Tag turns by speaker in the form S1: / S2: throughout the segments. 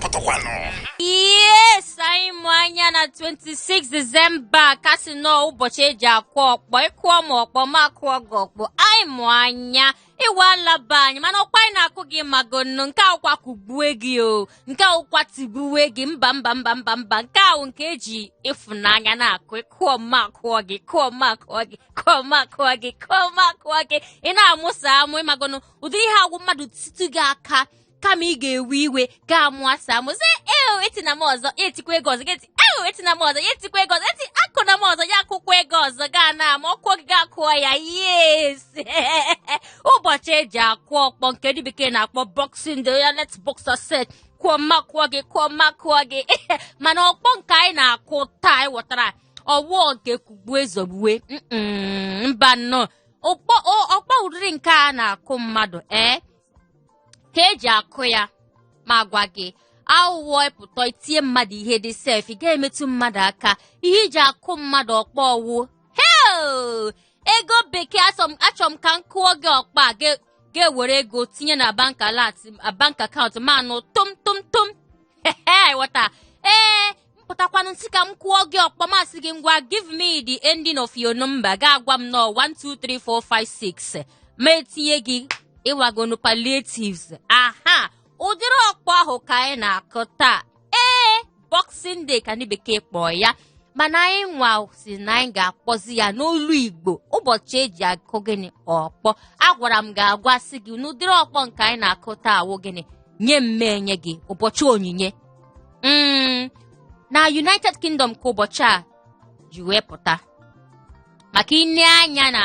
S1: pụtakwano.
S2: Yes, anyị mụ anya na 26 December kasị nọ ụbọchị eji akụ ọkpọ ịkụọ ma ọkpọ ma akụọ gị ọkpọ anyị mụ anya ịwa alaba anyị mana ọkwa anyị na-akụ gị magonu nke akwụkwa kụgbue gị o nke akwụkwa tigbuwe gị mba nke ahụ nke eji ịfụnanya na-akụ ịkụọ ma akụọ gị kụọ ma akụọ gị kụọ ma akụọ gị kụọ ma akụọ gị ị na-amụsa amụ ịmagonu ụdị ihe agwụ mmadụ tụtụ gị aka kama ị ga-ewe iwe ga-amụ asa amụ sị etina m ọzọ ya etikwa ego ọzọ ga-eti etina m ọzọ ya etikwa ego ọzọ eti akụna m ọzọ ya akụkwa ego ọzọ gaa na ama ọkụ gị ga-akụọ ya yes ụbọchị eji akụ ọkpọ nke ndị bekee na-akpọ boxing day ya let's box a set kwụọ mmakụọ gị mana ọkpọ nke anyị na-akụ taa anyị wọtara ọwụọ nke kugbuo ezogbuwe mba nnọọ ọkpọ ụdịrị nke a na-akụ mmadụ ka eji akụ ya ma gwa gị aghụghọ ịpụta itinye mmadụ ihe dị sef ị ga-emetụ mmadụ aka ihe iji akụ mmadụ ọkpọ ọwụ ego bekee achọrọ m ka m kụọ gị ọkpa ga-ewere ego tinye na bank akaụntụ manụ tum wọta mpụtakwanụ nsị ka m kụọ gị ọkpa masị gị ngwa give me the ending of your number ga-agwa m nọ 1 2 3 4 5 6 ma etinye gị ịwagonu palliatives ụdịrị ọkpọ ahụ ka anyị na-akụ taa Boxing Day ka ndị bekee kpọọ ya mana anyị nwa si na anyị ga-akpọzi ya n'olu Igbo ụbọchị eji akụ gịnị ọkpọ agwara m ga-agwasị gị n'ụdịrị ọkpọ nke anyị na-akụ taa awụ gịnị nye mmeenye gị ụbọchị onyinye na United Kingdom ka ụbọchị a ji wee pụta maka ine anya na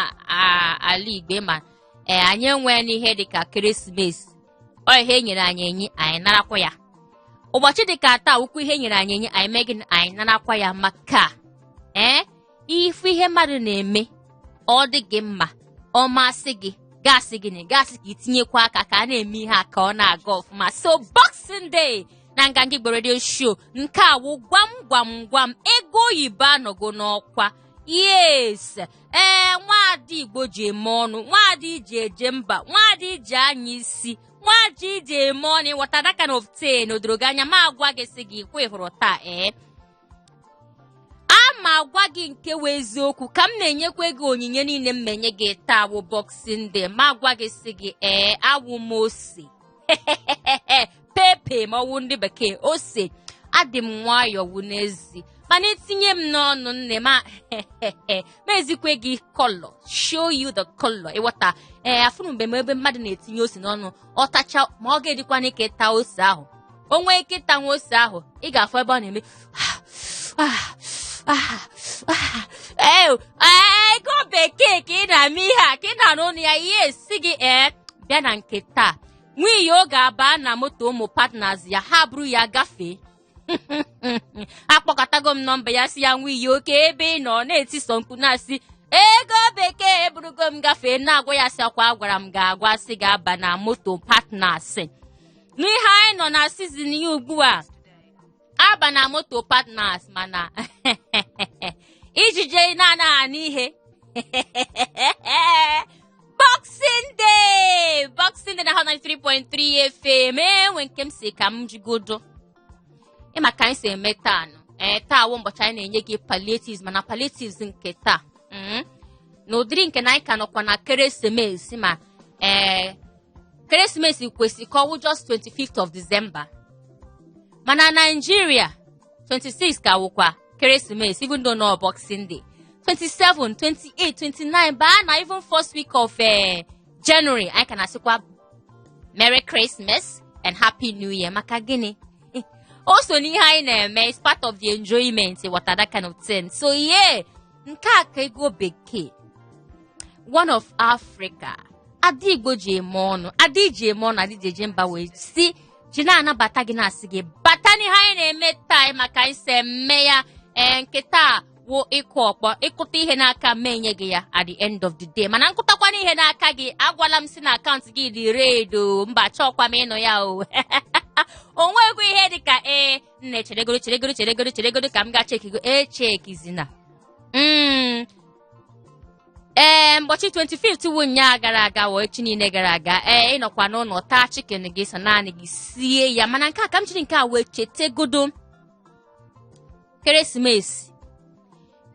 S2: ala Igbo ma anyị enwee n'ihe dịka Ekeresimesi ihe enyere anyị enyi anyị narakwa ya ụbọchị dịka taa ukwu ihe enyere anyị enyi anyị mee gịnị anyị narakwa ya maka ifu ihe mmadụ na-eme ọ dị gị mma ọ masị gị gasị gịnị gasị ka itinyekwa aka ka a na-eme ihe a ka ọ na-aga ọfụma so Boxing Day na Nganga Igbo Radio Show nke a wụ gwam ego oyibo anọgo n'ọkwa yes nwaada Igbo ji eme ọnụ nwaada iji eje mba nwaada iji anya isi nwaada iji eme ọnụ ịghọta that kind of thing odorogo anya ma agwa gị sị gị kwe hụrụ taa ma agwa gị nke wee eziokwu ka m na-enyekwa gị onyinye niile m menye gị taa bụ Boxing Day ma agwa gị sị gị awụ m ose pepe ma ọwụ ndị bekee ose adị m nwayọọ wụ n'ezi mana etinye m n'ọnụ nne ma ezikwe gị color show you the color ịghọta afụrụ mgbe ebe mmadụ na-etinye ose n'ọnụ ọ tacha ma ọ ga-edikwana ike taa ose ahụ o nwee ike tanwe ose ahụ ị ga-afụ ebe ọ na-eme ego bekee ka ị na-ame ihe a ka ị na-arụ ọnụ ya ihe esi gị bịa na nke taa nwunye oge abaa na moto ụmụ partners ya ha bụrụ ya gafee akpọkọtago m nọmba ya si ya nwunye oke ebe ị nọ na-etiso mkpu na-asị ego bekee eburugo m gafee na-agwa ya sị akwa agwara m ga-agwa sị ga-aba na moto partners n'ihe anyị nọ na sizin ya ugbu a aba na moto partners mana ijije na-anaghị n'ihe Boxing Day na 103.3 FM enwe nke m si ka m jigodo ịma ka anyị si eme taa taa wụ ụbọchị anyị na-enye gị palliatives mana palliatives nke taa na ụdịrị nke na anyị ka nọkwa na Ekeresimesi ma Ekeresimesi kwesịrị ka ọ wụ just 25th of December mana Nigeria 26 ka wụkwa Ekeresimesi even though no Boxing Day 27, 28, 29 baa na even first week of January anyị ka na-asịkwa Merry Christmas and Happy New Year maka gịnị also n'ihe anyị na-eme is part of the enjoyment what that kind of thing so yeah nke a ka ego bekee one of Africa adị Igbo ji eme ọnụ adị ji eme ọnụ adị ji eje mba wee si ji na-anabata gị na-asị gị bata n'ihe anyị na-eme taa maka anyị si eme ya nke taa wụ ịkụ ọkpọ ịkụta ihe n'aka menye gị ya at the end of the day mana nkụtakwana ihe n'aka gị agwala m si na akaụntụ gị dị red mba chọkwa m ịnọ ya onwego ihe dịka nne cheregoro ka m ga chekigo chekizina Mbochi 25th wunya gara aga wo echi niile gara aga ịnọkwa n'ụlọ taa chicken gị so naanị gị sie ya mana nke a ka m jiri nke a wee chetegodo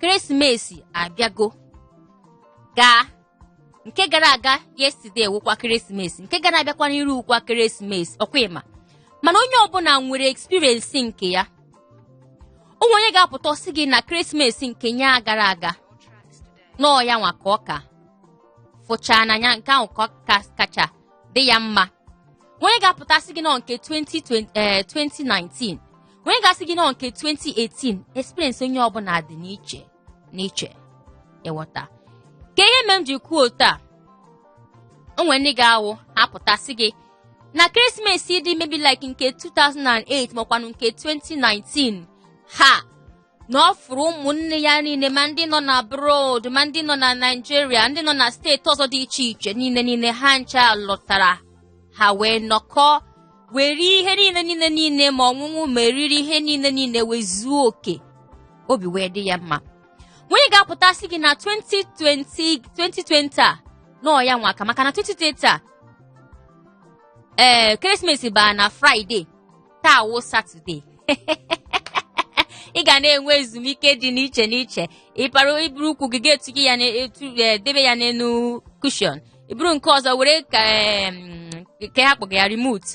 S2: Keresimesi abịago ga nke gara aga yesterday wụkwa Keresimesi nke gara abịakwa n'iru ụkwa Keresimesi ọkwa ịma mana onye ọbụla nwere experience nke ya onye ga-apụta ọsị gị na Keresimesi nke nya gara aga no ya nwa ka ọka fụcha n'anya nke ahụ kacha dị ya mma onye ga-apụta sị gị nọ nke 2019 onye ga-asị gị nọ nke 2018 experience onye ọbụla dị n'iche ịghọta ka ihe mere m ji kwuo otu a onwe ndị ga-awụ apụta sị gị na Keresimesi dị maybe like nke 2008 makwanụ nke 2019 ha na ọ fụrụ ụmụnne ya niile ma ndị nọ na abroad ma ndị nọ na Nigeria ndị nọ na steeti ọzọ dị iche iche niile ha ncha lọtara ha wee nọkọ were ihe niile ma ọṅụṅụ ma eriri ihe niile wee zuo oke obi wee dị ya mma onye ga-apụta sị gị na 2020 a nọ ya nwaka maka na 2020 a Keresimesi baa na Friday taa wụ Saturday ị ga na-enwe ezumike dị n'iche ịpara iburu ụkwụ gị ga-etu gị ya debe ya n'elu cushion iburu nke ọzọ were ka ha kpọga ya remote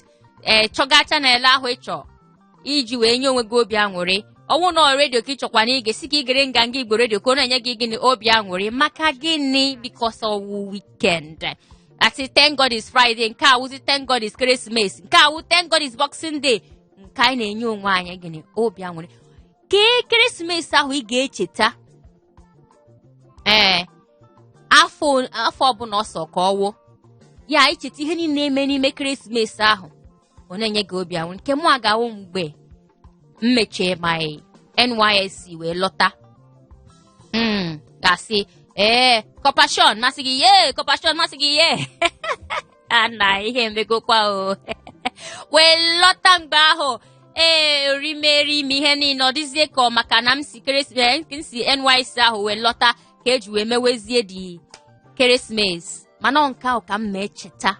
S2: chọga chanel ahụ ịchọ iji wee nye onwe gị obi aṅụrị ọnwụ na redio ka ịchọkwa na ị ga-esi ka igere nganga Igbo redio ka ọ na-enye gị gịnị obi aṅụrị maka gịnị because ọwụ weekend asị thank God is Friday nke a wụzi thank God is Keresimesi nke a wụ thank God is Boxing Day nke anyị na-enye onwe anyị gịnị obi aṅụrị ka Keresimesi ahụ ị ga-echeta afọ ọbụla ọsọ ka ọwụ ya icheta ihe niile eme n'ime Keresimesi ahụ ọ na-enye gị obi aṅụrị nke mụ agawo mgbe m mechie my NYSC wee lọta gasị kọpashọn masị gị kọpashọn masị gị na ihe emegokwa o wee lọta mgbe ahụ orimeri ime ihe niile ọ dịzie ka maka na m si NYSC ahụ wee lọta ka eji wee mewezie dị Keresimesi mana nke ahụ ka m echeta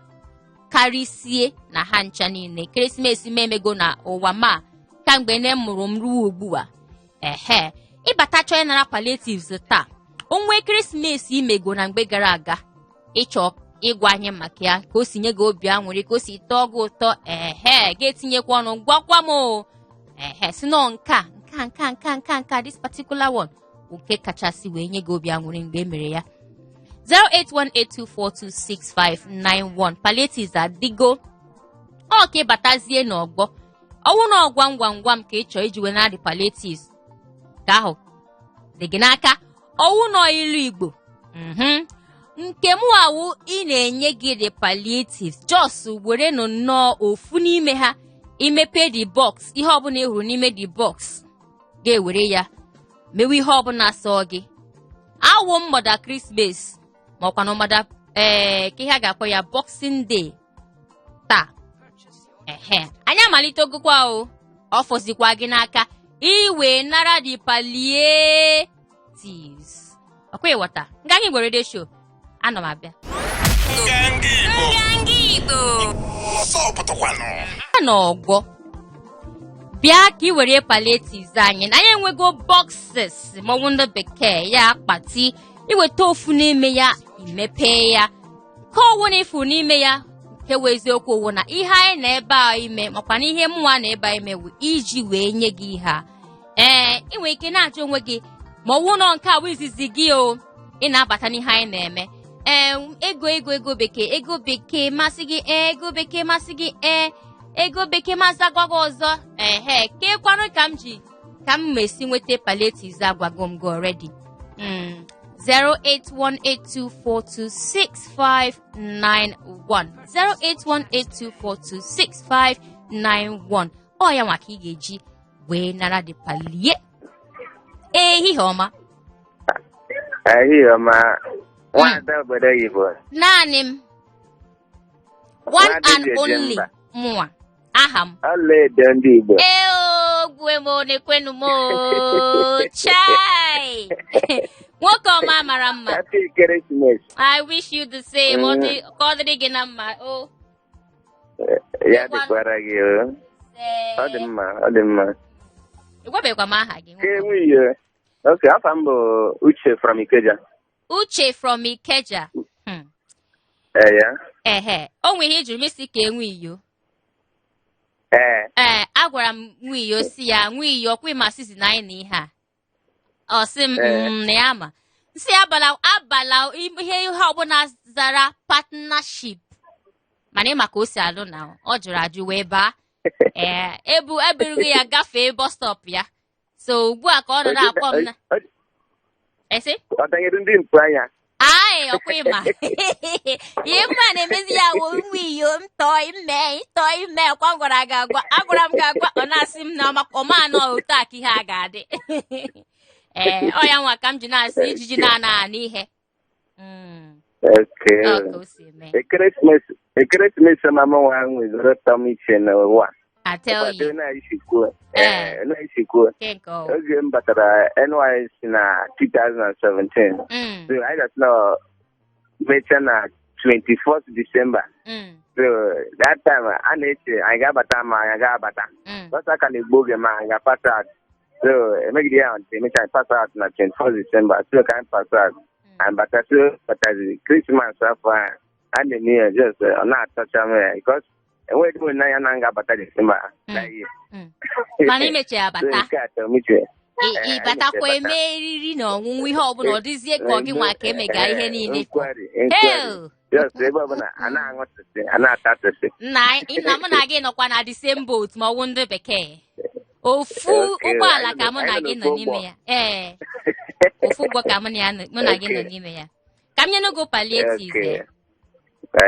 S2: karịsie na ha ncha niile Keresimesi m emego na ụwa ma kamgbe nne mụrụ m ruo ugbu a ịbata chọọ ịnara palliatives taa onwe Keresimesi imego na mgbe gara aga ịchọ ịgwa anyị maka ya ka o si nye gị obi aṅụrị ka o si tọọ gị ụtọ ga-etinyekwa ọnụ gwakwa m si nọ nka this particular one nke kachasị wee nye gị obi aṅụrị mgbe e mere ya 08182426591 palliatives adịgo ọ ka ịbatazie n'ọgbọ ọnwụ na ọgwa m ka ị chọọ iji wee na-adị palliatives ka ahụ dị gị n'aka ọnwụ nọ ilu Igbo nke mụ awụ ị na-enye gị the palliatives just were nnọọ ofu n'ime ha imepe the box ihe ọbụla ị hụrụ n'ime the box ga-ewere ya mewe ihe ọbụla sọ gị awụ mgbada Krismas ma ọkwa na mgbada ka ihe a ga-akpọ ya Boxing Day taa anyị amalite ogokwa o ọ fọzikwa gị n'aka iwe nara the palliatives ọkwa ịghọta nganga Igbo Radio Show anọ m abịa nganga Igbo n'ọgbọ bịa ka ị were palliatives anyị na anyị enwego boxes ma ọwụ ndị bekee ya akpati iweta ofu n'ime ya imepe ya ka ọwụ na ifu n'ime ya nke wee eziokwu owu na ihe anyị na ebe a ime makwa na ihe mụnwa na ebe a ime wụ iji wee nye gị ihe a ị nwere ike na-ajụ onwe gị ma ọwụ nọ nke a bụ izizi gị o ị na-abata n'ihe anyị na-eme ego bekee masị gị ego bekee masị gị ego bekee masị agwa gị ọzọ ka ekwanụ ka m mesi nweta palliatives agwago m gị already 08182426591 08182426591 ọ ya maka ị ga-eji wee nara dị palie ehihie ọma
S1: nwada obodo oyibo
S2: naanị m one and only mụnwa aha m
S1: ọlaedo ndị Igbo
S2: gwe m na-ekwenu m chai Nwoke ọma mara mma.
S1: Happy Christmas.
S2: I wish you the same. Ka ọ dịrị gị na mma. Oh.
S1: Ya dịkwara gị o. Ọ dị mma, ọ dị mma.
S2: Ịgwabekwa m aha gị.
S1: Nwunye. Okay, afọ m bụ Uche from Ikeja.
S2: Uche from Ikeja.
S1: Ya.
S2: Ehe. O nwere ihe jụrụ m isi ka enwe iyo. Agwara m nwiyo si ya nwiyo ọkwa ịma sizi na anyị na ihe a. Ọ sị m na ya ma. Nsị abala ihe ọbụla zara partnership. Mana ịma ka o si alụ na ọ jụrụ ajụ wee baa. Eburughị ya gafee bus stop ya. So ugbu a ka ọ nọ na-akpọ m na. Esi?
S1: Ọ danyere ndị mpụ anya.
S2: Ai, ọkwa ịma. Ihe mma na-emezi ya wo nwiyo ntọ ime kwa gwara gị agwa. Agwara m gị agwa ọ na-asị m na ọma anọ otu a ka ihe a ga-adị. Ọ ya nwa ka m ji na-asị ijiji na-ana n'ihe.
S1: Ekeresimesi mama nwa ahụ zoro tọm iche n'ụwa.
S2: I tell you.
S1: Na-esikwu. Oge m batara NYSC na 2017. So I just know mecha na 24th December. So that time a na-eche anyị ga-abata ma anyị ga-abata. Bọsa ka na-egbu oge ma anyị ga-pass out. So emegide ya ntị emecha anyị pass out na 24th December. So ka anyị pass out. And bata so batazi Christmas afọ a na-eme ya just ọ na-atọcha m ya because enweghị m na ya na nga-abata December na ihe.
S2: Mana imeche ya bata. Ịbatakwa eme eriri na ọṅụṅụ ihe ọbụla ọ dịzie ka ọ gị nwa ka emega ihe niile.
S1: Ebe ọbụla a na-aṅụ tụsị, a na-ata tụsị.
S2: Nna m na gị nọkwa na the same boat ma ọwụ ndị bekee. Ofu ụgbọala ka mụ na gị nọ n'ime ya. Ofu ụgbọ ka mụ na gị nọ n'ime ya. Ka m nye n'ogo palliative. Ama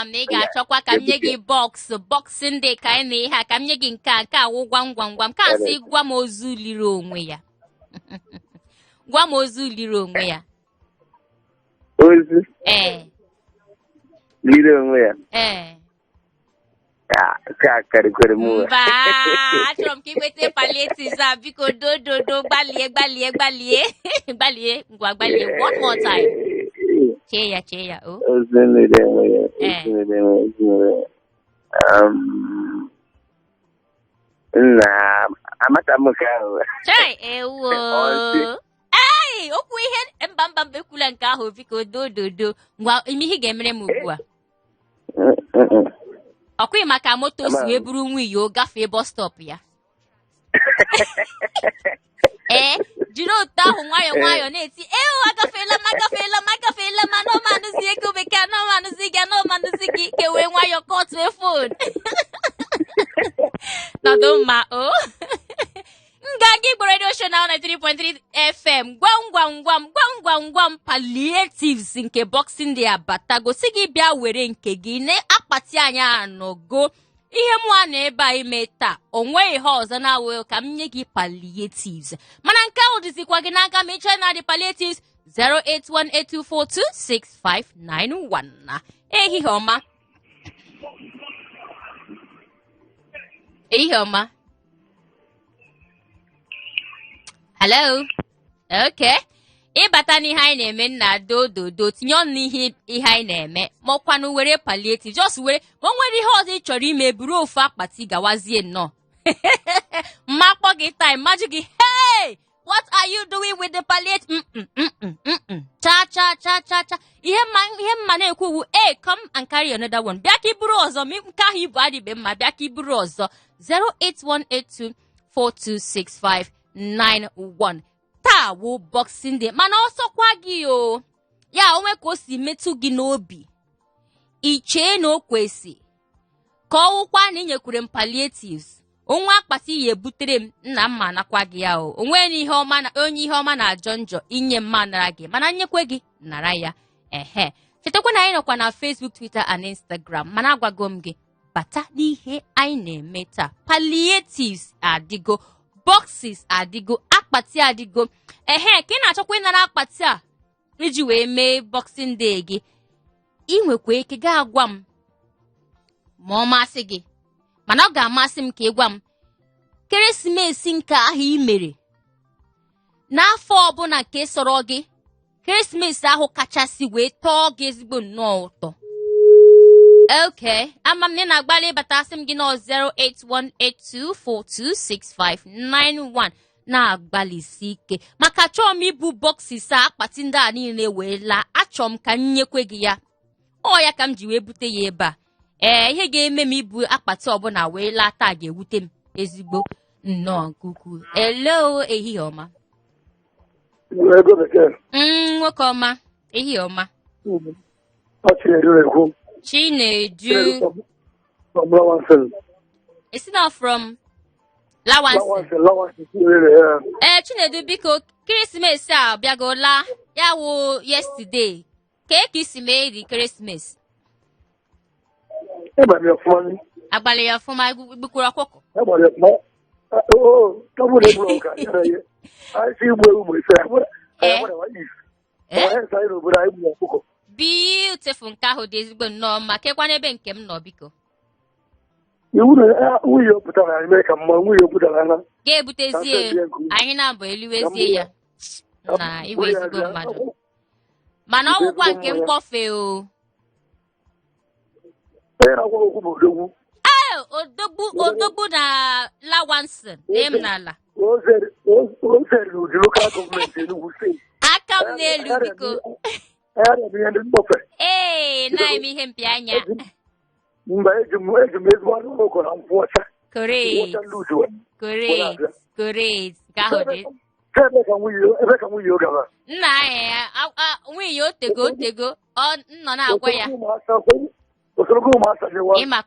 S2: m na ị ga-achọkwa ka m nye gị bọksị ndị ka anyị na ihe a ka m nye gị nke a awụ gwam ka asị gwa m ozu liri onwe ya. Gwa m ozu liri onwe ya.
S1: Ozu? Liri onwe ya? Ka karịkwere m ụwa.
S2: Mba, achọrọ m ka ikweta palliatives a biko dododo gbalie. Ngwa gbalie one more time. Chee ya, o.
S1: Ozu liri onwe ya. Nna amata m ka ahụ.
S2: Chai, ewo. Okwu ihe mba ekwula nke ahụ biko dododo. Ngwa ime ihe ga-emere m ugbu a. Ọkwa maka moto si wee buru nwiyo gafee bus stop ya. Jiri otu ahụ nwayọọ na-eti agafeela ma anọmanụzi ego bekee anọmanụzi gị kewee nwayọọ kọtue fon. Nọdụ mma o. Ngagi Igbo Radio Show na 93.3 FM. Gwam palliatives nke Boxing Day abata gosi gị bịa were nke gị na akpati anyị anọgo. Ihe mụ a na ebe a ime taa onwe ihe ọzọ na-awe ka m nye gị palliatives. Mana nke ahụ dịzikwa gị n'aka ma ịchọ na dị palliatives 08182426591. Ehihie ọma. Hello. Okay. Ịbata n'ihe anyị na-eme nna dododo tinye ọnụ n'ihe anyị na-eme ma ọkwanụ were palliative just were ma o nwere ihe ọzọ ị chọrọ ime buru ofu akpati gawazie nnọọ. Mma kpọ gị time majụ gị hey what are you doing with the palliative? Cha. Ihe mma na-ekwu wu come and carry another one. Bịa ka iburu ọzọ nke ahụ ibu adịbe mma bịa ka iburu ọzọ 08182426591. Taa wụ Boxing Day mana ọsọkwa gị o ya onwe ka o si metụ gị n'obi ichee na o kwesị ka ọwụkwa na inyekwure m palliatives onwe akpati ya ebutere m nna mma nakwa gị ya o onwe onye ihe ọma na-ajọ njọ inye mma nara gị mana nyekwe gị nara ya chetakwa na anyị nọkwa na Facebook, Twitter and Instagram mana agwago m gị bata n'ihe anyị na-eme taa. Palliatives adịgo, boxes adịgo, akpati adịgo. Ka ị na-achọkwa ịnara akpati a iji wee mee Boxing Day gị ị nwekwa ike ga-agwa m ma ọ masị gị mana ọ ga-amasị m ka ị gwa m keresimesi nke ahụ ị mere n'afọ ọbụla nke sọrọ gị Krismas ahụ kachasị wee tọọ gị ezigbo nnọọ ụtọ. Okay, ama m na ị na-agbalị ịbata asị m gị nọ 08182426591 na-agbalịsi ike maka chọọ m ibu bọksị akpati ndị a niile wee laa. Achọọ m ka m nyekwe gị ya, ọ ya ka m ji wee bute ya ebe a. Ihe ga-eme m ibu akpati ọbụla wee laa taa ga-ewute m ezigbo nnọọ nke ukwuu. Hello, ehihie ọma. Nwoke ọma, ehihie ọma. Chinedu. Isi na from Lawansi. Chinedu biko Christmas a bịagola ya wụ yesterday. Ka isi mee di Christmas? Abalị ya ọfụma gbukwuru ọkụkọ. Beautiful nke ahụ dị ezigbo nnọọ mma. Kekwa n'ebe nke m nọ biko. Ga-ebutezie anyị na-abụ eluwezie ya na iwe ezigbo mmadụ. Mana ọgwụgwa nke mkpọfe o. Odogbu na Lawansi na-em n'ala. Aka m n'elu biko. Na-eme ihe mpi anya. Correct. Nna ya nwunye otego ọ nọ na-agwa ya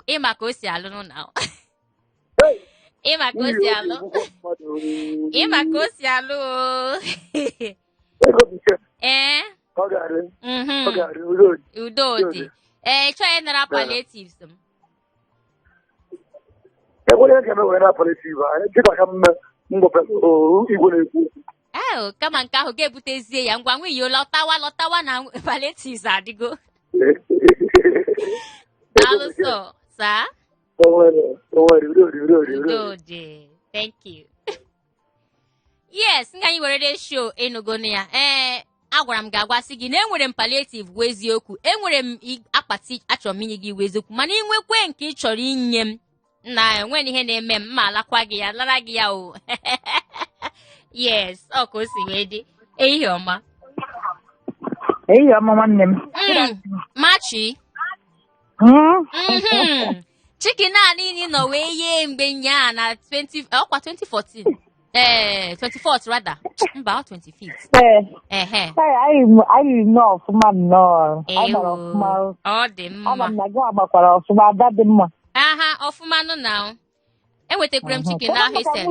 S2: ịma ka o si alụ n'ụlọ. Ịma ka o si alụ udo dị. Chọọ ya nara palliatives m. Kama nke ahụ ga-ebutezie ya ngwa nwunye lọtawa na palliatives adịgo. Alụsọ saa. Udo dị. Thank you. Yes, nga anyị were show enugo na ya. Agwara m ga-agwasị gị na enwere m palliative bụ eziokwu. Enwere m akpati achọrọ m inye gị iwu eziokwu, mana inwekwe nke ị chọrọ inye m na enwe ihe na-eme m ma alakwa gị ya lara gị ya o. Yes, ọ ka o si wee dị. Ehihie ọma.
S3: Ehihie ọma nwanne m.
S2: Machi. Chicken a niile nọ wee yee mgbe nyaa na 2014. 24th rather. Mba 25th.
S3: Anyị nọ ọfụma nnọọ.
S2: Ọ dị mma.
S3: Ama m na gị agbakwara ọfụma, ada dị mma.
S2: Ọfụma nụ na. Enwetakwara m chicken ahụ ise.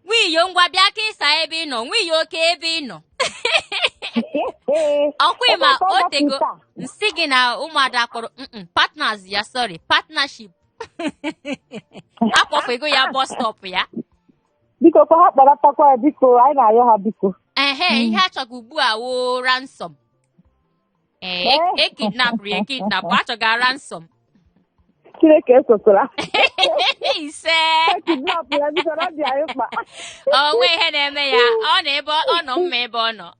S2: Nwiyo ngwa bịa ka ịsa ebe ị nọ. Nwiyo oke ebe ị nọ. Ọkwa ma otego nsị gị na ụmụada kpọrọ partners ya, sorry, partnership. Akpọfọ ego ya bus stop ya.
S3: Biko ka ha kpọrọtakwa ya biko, anyị na-arịọ ha biko.
S2: Ihe achọga ugbu a wụ ransom. Kidnap achọga ransom.
S3: Chineke ekwekwara.
S2: Ise.
S3: Kidnap ya biko na dị anyị mkpa.
S2: Onwe ihe na-eme ya, ọ nọ mma ebe ọ nọ.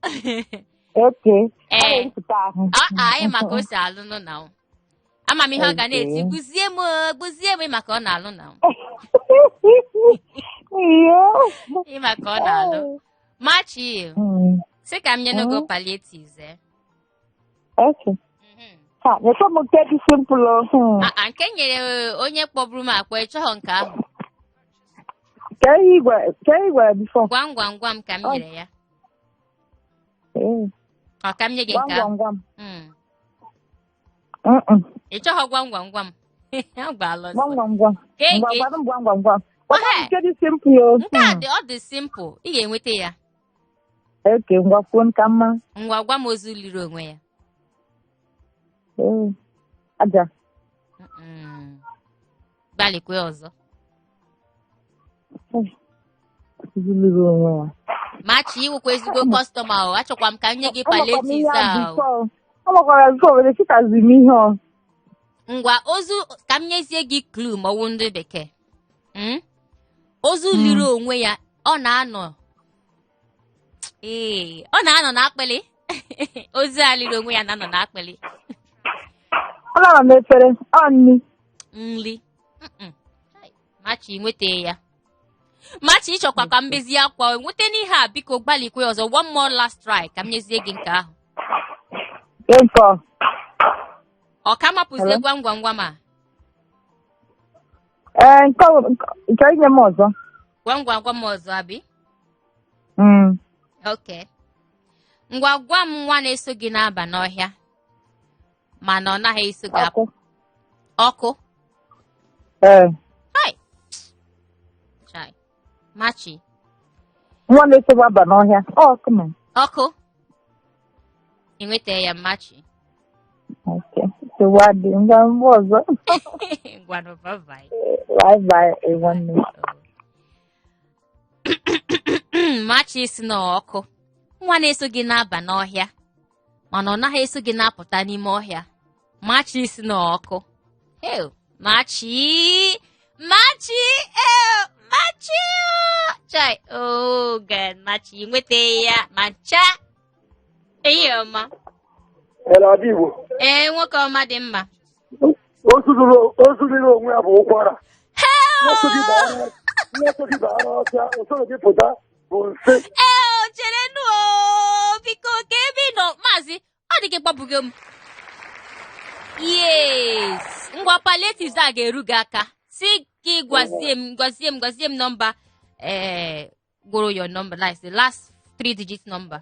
S3: Okay.
S2: Anyị maka o si alụ nụ na. Ama m ihe ọ ga na-eti gbuzie m maka ọ na-alụ na. Maka ọ na-alụ. Machi. Sị ka m nye n'ogo palliatives.
S3: Okay. Nyekwa m nke dị simple.
S2: Nke nyere onye kpọburu m akpọ ịchọghọ nke ahụ.
S3: Ka ị gwara bifo.
S2: Gwam ka m nyere ya. Ọ ka m nye gị nke ahụ. Ịchọghọ gwam. Agbalọ.
S3: Gwam. Nke dị simple.
S2: Nke a dị ọ dị simple. Ị ga-enweta ya.
S3: Eke ngwa kwuo nka mma.
S2: Ngwa gwa m ozu liri onwe ya.
S3: Aja.
S2: Gbalikwe ọzọ.
S3: Liri onwe ya.
S2: Machi iwekwa ezigbo kọstọma o. Achọkwa m ka nye gị palliatives ahụ.
S3: Ọ makwara bifo were chikazi m ihe ọ.
S2: Ngwa ozu ka m nyezie gị clue ma ọwụ ndị bekee. Ozu liri onwe ya ọ na-anọ Ee, ọ na-anọ n'akpịlị. Ozu alịrị onwe ya na-anọ n'akpịlị.
S3: Ana m efere nri.
S2: Nri. Machi nweta ya. Machi ịchọkwa ka m bezie akwa nweta n'ihe a biko gbalikwe ọzọ one more last try ka m nyezie gị nke ahụ. Ọ ka mapụzie gwam gwam gwam a?
S3: Nke inye m ọzọ.
S2: Gwam gwam gwam ọzọ abi? Okay. Ngwa gwa m nwa na-eso gị na-aba n'ọhịa mana ọ naghị eso gị apụ. Ọkụ? Hai. Chai. Machi.
S3: Nwa na-eso gị aba n'ọhịa. Ọkụ m.
S2: Ọkụ? Ị nweta ya Machi?
S3: Okay. So what do you want?
S2: Ngwano bye-bye.
S3: Bye-bye, nwanne.
S2: Machi si n'ọkụ. Nwa na-eso gị na-aba n'ọhịa mana ọ naghị eso gị na-apụta n'ime ọhịa. Machi si n'ọkụ. Machi. Chai. Oh, God. Machi nweta ya mancha. Eyi ọma. Nwoke ọma dị mma.
S4: O zuru onwe ya bụ ụkwara. Nwoke gị bara ọcha, usoro gị pụta bụ nsị.
S2: Chere nụ biko ka ebe ị nọ maazị ọ dị gị gbapụgo m. Yes. Ngwa palliatives a ga-eru gị aka. Si gị gwazie m nọmba gwụrụ your number like the last 3 digit number.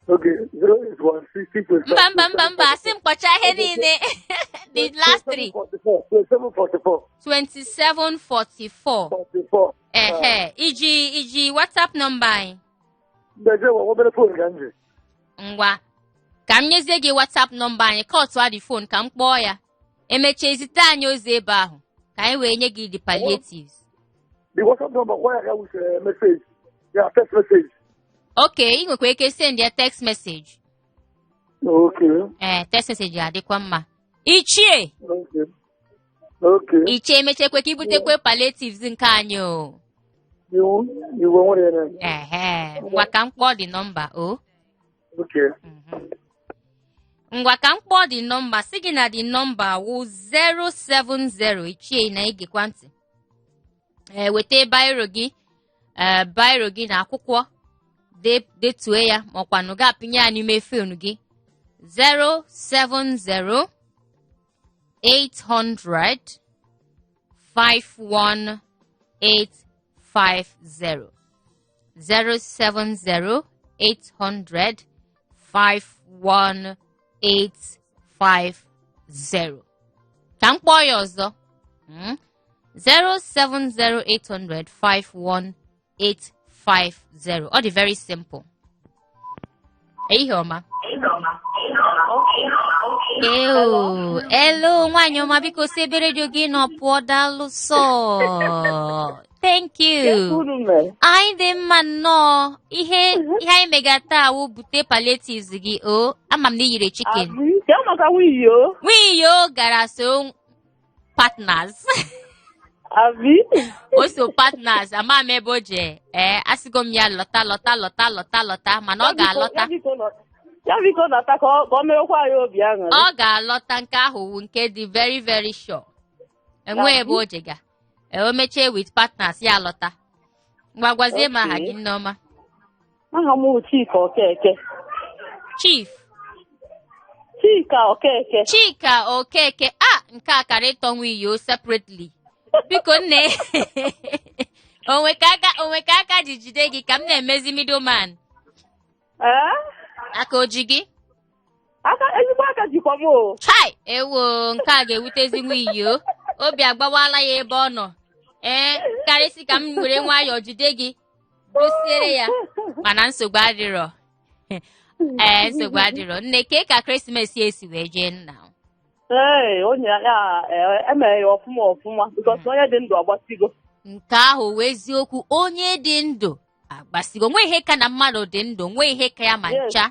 S4: Okay, 08166.
S2: Mba. Asị m kpọcha ihe niile. The last 3. 2744. Iji WhatsApp nọmba anyị. Ngwa. Ka m nyezie gị WhatsApp nọmba anyị ka otu adị phone ka m kpọọ ya. Emechaa ezite anyị ozi ebe ahụ ka anyị wee nye gị the palliatives.
S4: The WhatsApp number why I with a message. Yeah, text message.
S2: Okay, ị nwekwa ike send ya text message.
S4: Okay.
S2: Text message adịkwa mma. Ichie.
S4: Okay.
S2: Ichie emechekwe ka ibutekwe palliatives nke anyị o.
S4: You want it?
S2: Ngwa ka m kpọọ the number o.
S4: Okay.
S2: Ngwa ka m kpọọ the number sị gị na the number wụ 070 Ichie na igekwa ntị. Weta biro gị na akwụkwọ detuo ya makwanụ gị apịnye ya n'ime fonu gị. 070 800 51850. 070 800 51850. Ka m kpọọ ya ọzọ. 070 800 51850. Ọ dị very simple. Ehihie ọma. Hello, nwanyị ọma biko si ebe redio gị nọ pụọ daalụ sọ. Thank you. Anyị dị mma nnọọ. Ihe anyị mega taa wụ bute palliatives gị o. Ama m na iyiri chicken. Wiyo gara so partners. O so partners ama m ebe o je. Asịgo m ya lọta mana ọ ga-alọta.
S3: Ya biko lọta ka ọ merekwa ya obi aṅụrị.
S2: Ọ ga-alọta nke ahụ wụ nke dị very very sure. Enwe ebe o jega. O mechie with partners ya lọta. Ngwa gwazie m aha gị Nneọma.
S3: Aha m Chief Okeke.
S2: Chief.
S3: Chika
S2: Okeke. Nke a kara ịtọ nwa iyo separately. Biko nne. Onwe ka aka ji jide gị ka m na-emezi middleman. Aka oji gị?
S3: Ezigbo aka jikwa m o.
S2: Chai, ewo nke a ga-ewutezi nwa iyo. Obi agbawala ya ebe ọ nọ. Karịsị ka m were nwayọọ jide gị dosiere ya mana nsogbu adịrọ. Nsogbu adịrọ. Nne ke ka Christmas esi wee jee nna.
S3: Onye ya emere ya ọfụma because onye dị ndụ agbasigo.
S2: Nke ahụ wee eziokwu onye dị ndụ agbasigo. Nwe ihe ka na mmadụ dị ndụ nwe ihe ka ya ma ncha.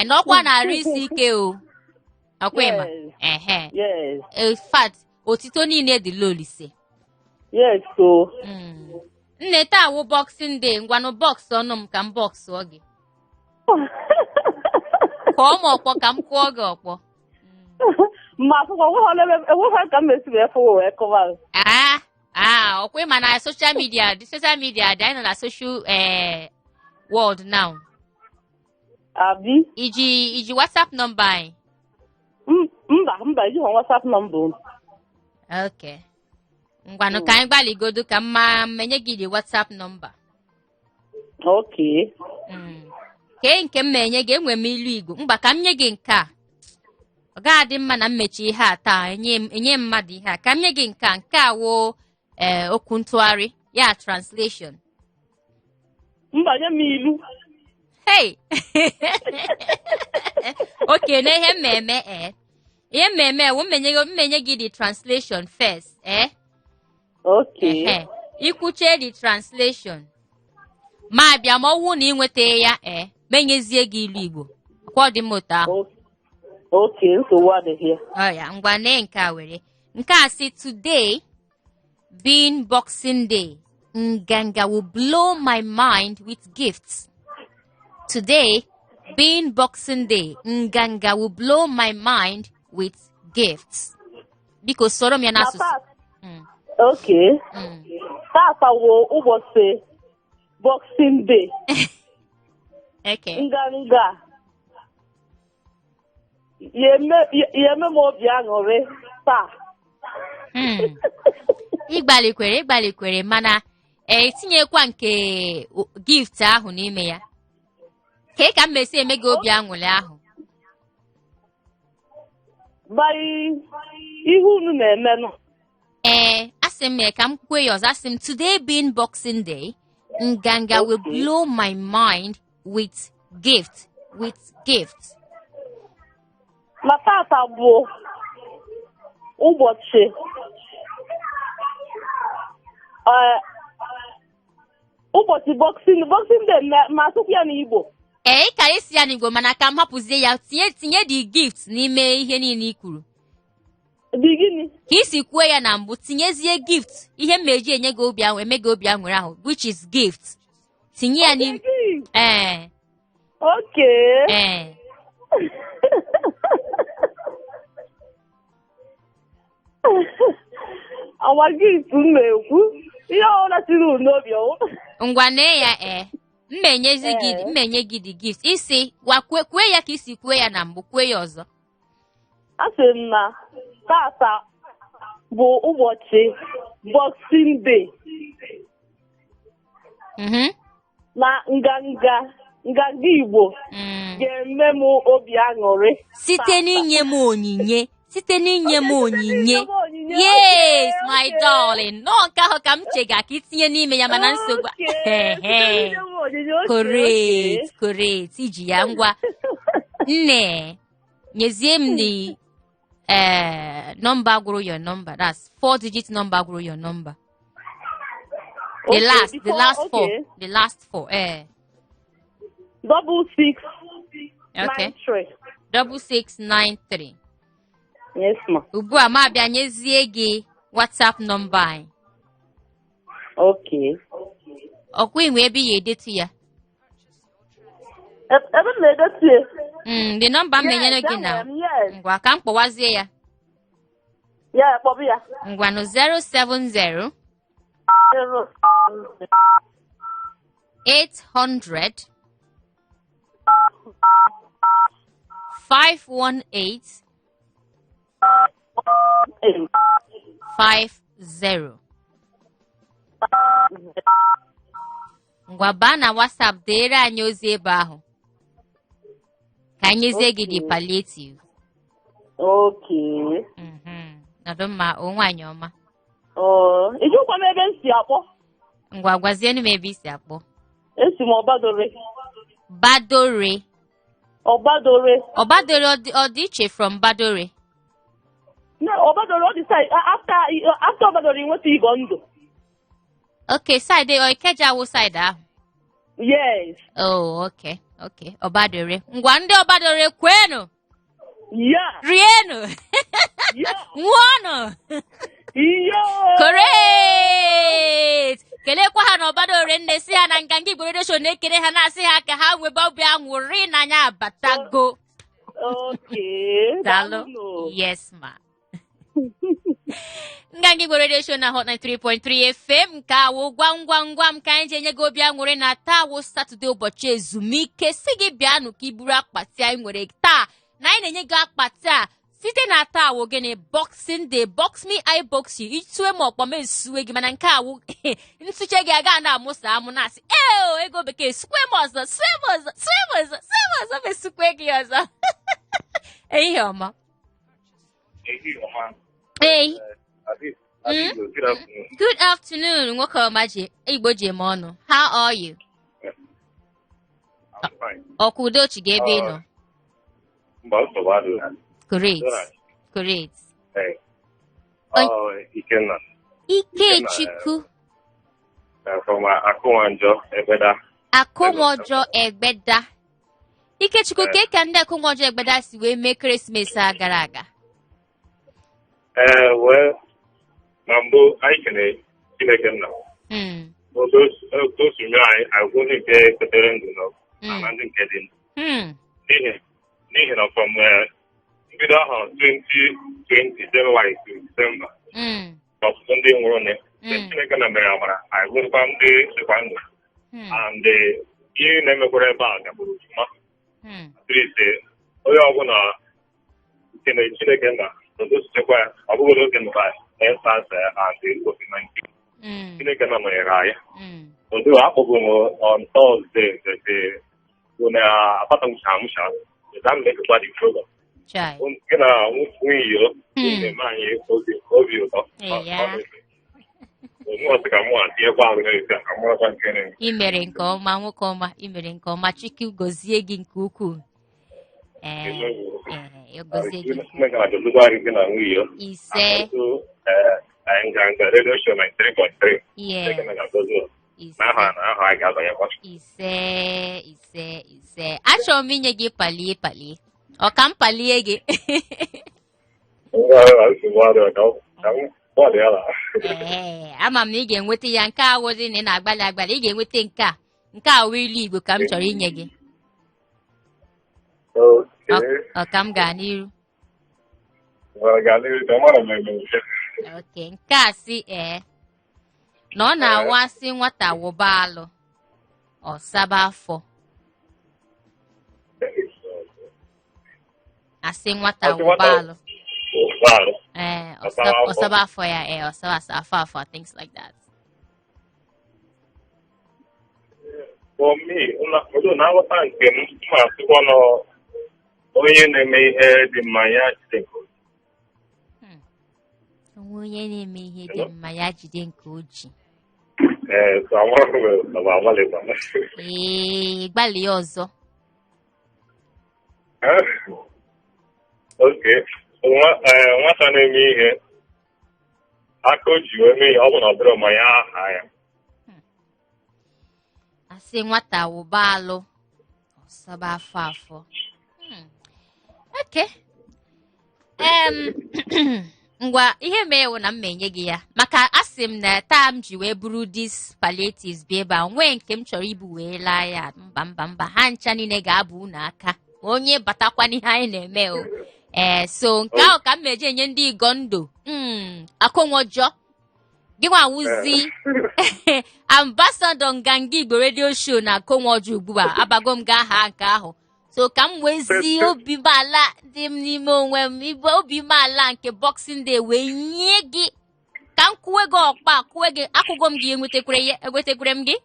S2: N'ọkwa na-arụ isi ike o. Ọkwa ịma. In fact, otito niile dị Olise.
S3: Yes, so.
S2: Nne taa wụ Boxing Day, ngwanụ box ọnụ m ka m box gị. Kọọ m ọkpọ ka m kụọ gị ọkpọ.
S3: Ma akwụkwọ enweghị ka m mesi wee fụ wee kụwa.
S2: Ọkwa ma na social media dị anyị nọ na social world now.
S3: Abi?
S2: Iji WhatsApp number anyị?
S3: Mba, iji WhatsApp number.
S2: Okay. Ngwanụ ka anyị gbalịgodo ka mma menye gị dị WhatsApp number.
S3: Okay.
S2: Kee nke m menye gị enwe m ilu Igbo. Mgba ka m nye gị nke a. Ọ ga-adị mma na mmechi ihe a taa enye mmadụ ihe a. Ka m nye gị nke a wụ okwu ntụgharị ya translation.
S3: Mba, nye m ilu.
S2: Hey. Okay, na ihe mmemme ihe mmemme wụ mmenye gị the translation first,
S3: Okay.
S2: Ikwuche the translation. Ma bịa ma ọwụ na ị nweta ya menyezie gị ilu Igbo. Kwa dị moto ahụ.
S3: Okay, nsogbu adịghị.
S2: Ya, ngwa nee nke a were. Nke a sị today being Boxing Day, Nganga will blow my mind with gifts. Today being Boxing Day, Nganga will blow my mind with gifts. Biko soro m ya n'asụsụ.
S3: Okay. Tata wo ụbọchị Boxing Day.
S2: Okay.
S3: Nganga. Yeme m obi aṅụrị taa.
S2: Ịgbalikwere mana etinyekwa nke gift ahụ n'ime ya. Ka m mesi eme gị obi aṅụrị ahụ.
S3: Ihe unu na-emenụ.
S2: Asị m ka m kwue ya ọzọ. Asị m today being Boxing Day, Nganga will blow my mind with gift.
S3: Na tata bụ ụbọchị Boxing Day ma asụkwu ya n'Igbo.
S2: Ka esi ya n'Igbo mana ka m hapụzie ya tinye the gift n'ime ihe niile i kwuru.
S3: Dị gịnị?
S2: Ka isi kwuo ya na mbụ tinyezie gift ihe mmeji enye gị obi ahụ eme gị obi aṅụrị ahụ which is gift. Tinye ya n'ime.
S3: Okay. Awa gift m na-ekwu ihe ọbụla tiri unu n'obi ọwụ.
S2: Ngwa nee ya mmenye gị the gift. Isi kwue ya ka isi kwue ya na mbụ kwue ya ọzọ.
S3: Asị m na tata bụ ụbọchị Boxing Day. Na nganga Igbo ga-eme m obi aṅụrị
S2: site n'inye m onyinye. Yes, my darling. No, nke ahụ ka m chega ka itinye n'ime ya mana nsogbu. Correct. Iji ya ngwa. Nne, nyezie m the number gwụrụ your number. That's 4-digit number gwụrụ your number. The last four.
S3: 6693.
S2: Okay. 6693.
S3: Yes, ma.
S2: Ugbu a ma bịa nyezie gị WhatsApp number anyị.
S3: Okay.
S2: Ọkwa inwe ebe ya edetu ya?
S3: Ebe m na-edetu ya?
S2: The number m na-enyere gị na ngwa ka m kpọwazie ya.
S3: Ya, kpọbụ ya.
S2: Ngwanụ 070 800 518 50. Ngwa baa na WhatsApp deere anyị ozi ebe ahụ ka anyị zie gị dị palliative.
S3: Okay.
S2: Nọdụ mma o nwaanyị ọma.
S3: Ijikwa m ebe m si akpọ?
S2: Ngwa gwazienụ m ebe i si akpọ.
S3: Esi m Ọbadore.
S2: Ọbadore ọ dị iche from Badore?
S3: No, Ọbadore ọ dị side after Ọbadore inweta Igondụ.
S2: Okay, side Ikeja wụ side ahụ.
S3: Yes.
S2: Oh, okay. Ọbadore. Ngwa ndị Ọbadore kwenu.
S3: Yeah.
S2: Rienu.
S3: Yeah.
S2: Nwụọnụ.
S3: Yeah.
S2: Correct. Kelekwa kenekwekwa ha na ọbada ore nne si ha na nganga Igbo Radio Show na-ekere ha na-asị ha ka ha nwebe obi aṅụrị n'anya abatago.
S3: Okay.
S2: Dalo. Yes, ma. Nganga Igbo Radio Show na Hot 93.3 FM nke awụ gwam ka anyị ji enye gị obi aṅụrị na taa wụ Satọde ụbọchị ezumike si gị bịanụ ka iburu akpati anyị nwere taa na anyị na-enye gị akpati a site na taa awụ gịnị Boxing Day. Box me, I box you. Itue m ọkpọ m esue gị mana nke awụ ntụche gị aga na-amụsa amụ na-asị ego bekee sue m ọzọ mesukwe gị ọzọ. Ehihie ọma. Hey. Good afternoon. Nwoke ọma ji Igbo ji eme ọnụ. How are you?
S5: I'm fine.
S2: Ọkwudochi gị ebe ị nọ. Great.
S5: Hey. Ikenna.
S2: Ikechukwu.
S5: From Akunwanjo, Egbeda.
S2: Akunwanjo, Egbeda. Ikechukwu, ka ndị Akunwanjo Egbeda si wee mee Christmas a gara aga?
S5: Well, na mbụ anyị kene Chineke nna. Otu mere anyị gwụ ndị nke kwetere ndụ na ndị nke dị ndụ. N'ihi na from mbido ahụ 2020 Jenụwarị to Disemba ọtụtụ ndị nwụrụ nne Chineke na mere amara anyị gwụkwa ndị dịkwa ndụ and ihe na-emekwara ebe a gagburu ọfụma ise onye ọbụla kene Chineke nna n'odozichekwa ya ọ bụghị n'oge mba EndSARS and COVID-19 Chineke na nọnyere anyị otu akpọbụ m on Thursday bụ na akpatamucha amụcha that make body program. Nke na nwunye yo na-eme anyị obi ụtọ.
S2: I mere nke ọma nwoke ọma, i mere nke ọma. Chukwu gozie gị nke ukwuu. Gozie gị. Ise.
S5: Radio Show 93.3.
S2: Ise. Achọrọ m inye gị palie. Ọ ka m palie gị. Ama m na ị ga-enweta ya nke a wụzi na ị na-agbalị ị ga-enweta nke a wụ ilu Igbo ka m chọrọ inye gị. Ọ ka m gaa n'iru. Okay, nke a si na ọ na-awasị nwata wụba alụ ọ saba afọ. Asị nwata wụba alụ ọ saba afọ ya ọ saba afọ things like that.
S5: For me, na nghọta nke m ma sịkwa na onye na-eme ihe dị mma ya jide nke
S2: onye na-eme ihe dị mma ya jide nke o ji. Gbalịa ọzọ.
S5: Nwata na-eme ihe aka o ji wee mee ihe ọ bụ na ọ bụrụ ma ya aha ya.
S2: Asị nwata wụba alụ ọ saba afọ. Okay. Ngwa ihe meewu na m enye gị ya maka asị m na taa m ji wee buru dis palliatives bịa ebe a nwee nke m chọrọ ibu wee laa ya mba ha ncha niile ga-abụ unu aka onye batakwa n'ihe anyị na-eme o. So nke ahụ ka m meje enye ndị Igondo Akunwanjo gị nwa wụzi ambassador Nganga Igbo Radio Show na Akunwanjo ugbu a abago m gaa ha nke ahụ. So ka m wezi obi m ala dị m n'ime onwe m obi m ala nke Boxing Day wee nye gị ka m kwuwe gị ọkpa kwuwe gị akwụgo m gị egwetekwere m gị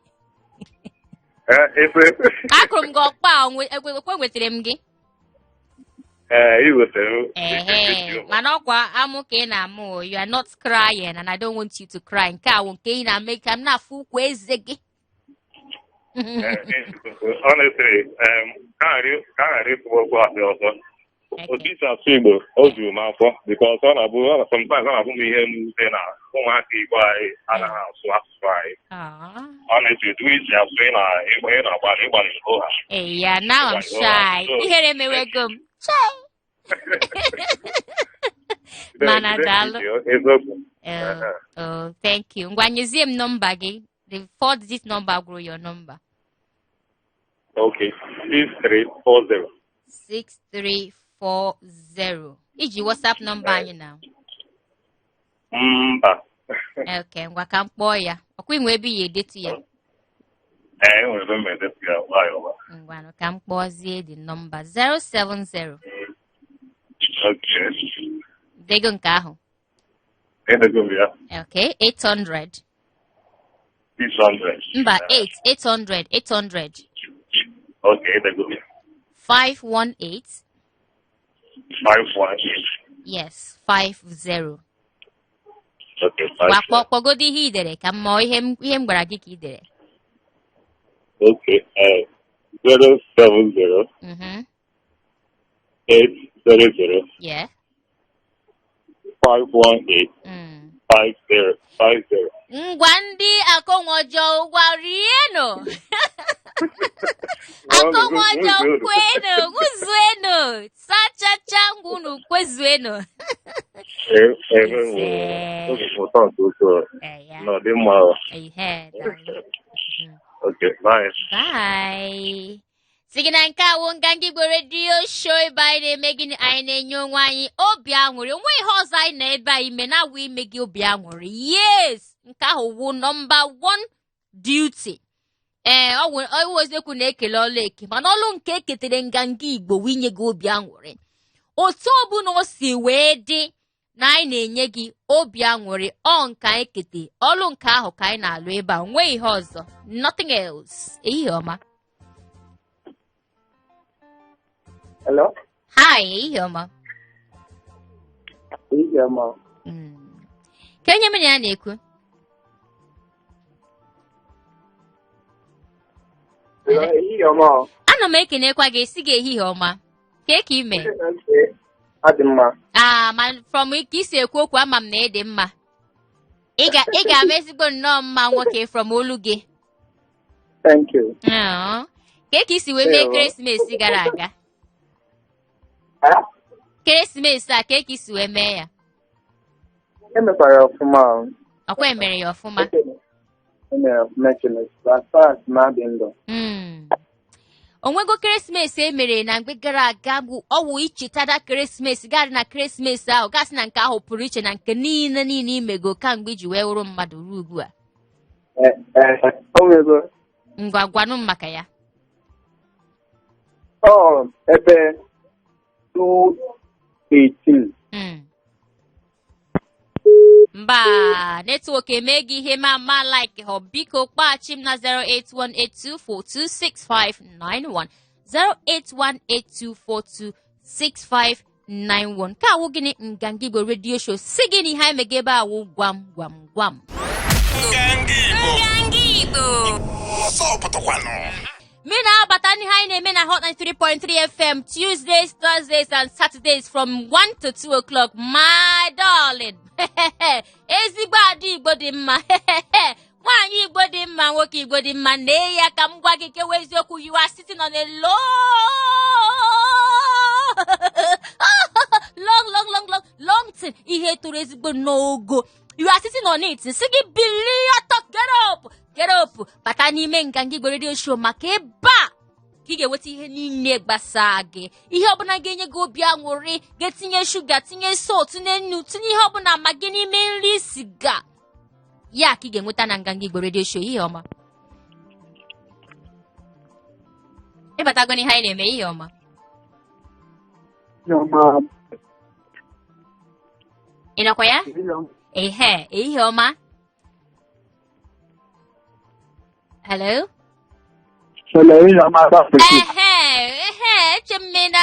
S2: akụrụ m gị ọkpa nwetara m gị mana ọkwa amụ ka ị na-amụ you are not crying and I don't want you to cry nke a wụ nke ị na-ame ka m na-afụ ụkwụ eze gị.
S5: Honestly, ka ghara ịpụ okwu asị ọzọ otu isi asụ Igbo o juru m afọ because ọ na-abụ sometimes ọ na-abụ m ihe mwute na ụmụaka Igbo anyị anaghị asụ asụsụ anyị. Honestly, etu isi asụ ị na-agbalị ịgbalị ha.
S2: Yeah, now I'm shy. Ihere mewego m. Mana daalụ. Thank you. Ngwa nyezie m nọmba gị The 4-digit number grow your number.
S5: Okay. 6340.
S2: 6340. Iji WhatsApp number anyị now.
S5: Mba.
S2: Okay, ngwa ka mkpọ ya. Ọkwa inwe ebe ya edetu ya.
S5: Nwere m edetu ya nwayọ.
S2: Ngwa ka mkpọzie the number 070.
S5: Okay.
S2: Dego nke ahụ.
S5: Edego m ya.
S2: Okay, 800.
S5: 600.
S2: Mba, 800.
S5: Okay, edego m ya.
S2: 518.
S5: 518.
S2: Yes, 50.
S5: Okay, 50.
S2: Kpọgodo ihe i dere ka m mụọ ihe m gwara gị ka i dere.
S5: Okay, 070. 800.
S2: Yeah.
S5: 518. 50.
S2: Ngwa ndị akọnwọjọ ụgwa rienụ. Akọnwọjọ kwenu, sachacha ngwunu kwezuenu.
S5: Okay, bye.
S2: Bye. Sige na nke awụ Nganga Igbo Radio Show ebe anyị na-eme gịnị anyị na-enye onwe anyị obi aṅụrị onwe ihe ọzọ anyị na-ebe anyị ime na-awụ ime gị obi aṅụrị. Yes, nke ahụ wụ number 1 duty. Ọ eziokwu na-ekele ọlụ eke mana ọlụ nke eketere Nganga Igbo wụ inye gị obi aṅụrị. Otu ọbụla o si wee dị na anyị na-enye gị obi aṅụrị nke anyị kete ọlụ nke ahụ ka anyị na-alụ ebe a nwee ihe ọzọ, nothing else. Ehihie ọma.
S4: Hello?
S2: Hi, ehihie ọma.
S4: Ehihie ọma.
S2: Ka onye mere ya na-ekwu?
S4: Ehihie ọma.
S2: Ana m ekenekwa gị esi gị ehihie ọma. Ka ime?
S4: Adị mma.
S2: Ma from ka isi ekwu okwu ama m na ị dị mma. Ị ga-ama ezigbo nnọọ mma nwoke from olu gị.
S4: Thank you.
S2: Ka isi wee mee ekeresimesi gara aga? Ekeresimesi a ka isi wee mee ya?
S4: Emekwara ya ọfụma.
S2: Ọkwa emere ya ọfụma?
S4: Emere ọfụma Chineke. As far as na-adị ndụ.
S2: Onwego ekeresimesi emere na mgbe gara aga bụ ọwụ ichetada ekeresimesi gadị na ekeresimesi ahụ gasị na nke ahụ pụrụ iche na nke niile imego kamgbe iji wee wụrụ mmadụ ruo ugbu a.
S4: Onwego.
S2: Ngwa gwanụ m maka ya.
S4: Ebe 218.
S2: Mba, netwọk eme gị ihe ma like ha biko kpaghachi m na 08182426591 08182426591 ka awụ gịnị Nganga Igbo Radio Show si gịnị ha emege ebe awụ gwam.
S6: Nganga Igbo.
S2: Me na-abata ndị anyị na-eme na Hot 93.3 FM Tuesdays, Thursdays and Saturdays from 1 to 2 o'clock. My darling. Ezigbo ada Igbo dị mma. Nwaanyị Igbo dị mma, nwoke Igbo dị mma. Nee ya ka m gwa gị kewe eziokwu, you are sitting on a long thing. Ihe tụrụ ezigbo n'ogo. You are sitting on it. Sị gị bilie ọtọ, get up. Bata n'ime Nganga Igbo Radio Show maka ebe a ka ị ga-enweta ihe niile gbasa gị. Ihe ọbụla ga-enye gị obi aṅụrị, ga-etinye shuga, tinye salt, tinye nnu, tinye ihe ọbụla ma gị n'ime nri siga. Ya ka ị ga-enweta na Nganga Igbo Radio Show. Ihe ọma. Ịbatago n'ihe anyị na-eme. Ihe ọma. Ị nọkwa ya? Ihe ọma. Hello?
S4: Ihe ọma.
S2: Echemme na